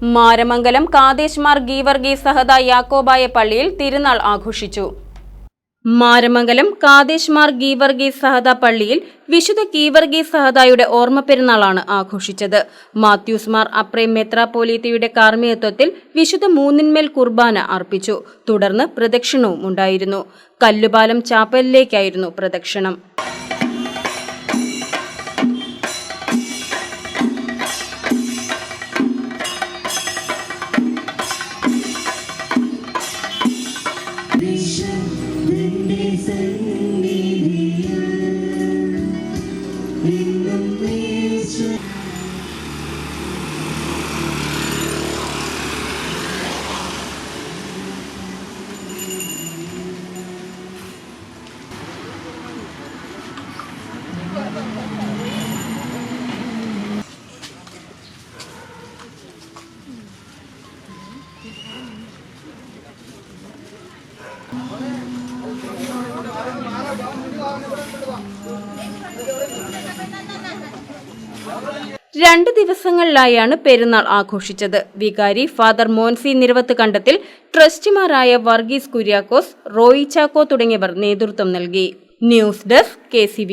മാരമംഗലം കാദേശ് മാർ ഗീവർഗീസ് സഹദ യാക്കോബായ പള്ളിയിൽ തിരുനാൾ ആഘോഷിച്ചു. മാരമംഗലം കാദേശ് മാർ ഗീവർഗീസ് സഹദ പള്ളിയിൽ വിശുദ്ധ ഗീവർഗീസ് സഹദായുടെ ഓർമ്മ പെരുന്നാളാണ് ആഘോഷിച്ചത്. മാത്യൂസ് മാർ അപ്രേം മെത്രാപ്പോലീത്തയുടെ കാർമ്മികത്വത്തിൽ വിശുദ്ധ മൂന്നിന്മേൽ കുർബാന അർപ്പിച്ചു. തുടർന്ന് പ്രദക്ഷിണവും ഉണ്ടായിരുന്നു. കല്ലുപാലം ചാപ്പലിലേക്കായിരുന്നു പ്രദക്ഷിണം. രണ്ട് ദിവസങ്ങളിലായാണ് പെരുന്നാൾ ആഘോഷിച്ചത്. വികാരി ഫാദർ മോൻസി നിരവത്ത് കണ്ടത്തിൽ, ട്രസ്റ്റിമാരായ വർഗീസ് കുര്യാക്കോസ്, റോയി ചാക്കോ തുടങ്ങിയവർ നേതൃത്വം നൽകി. News desk KCV.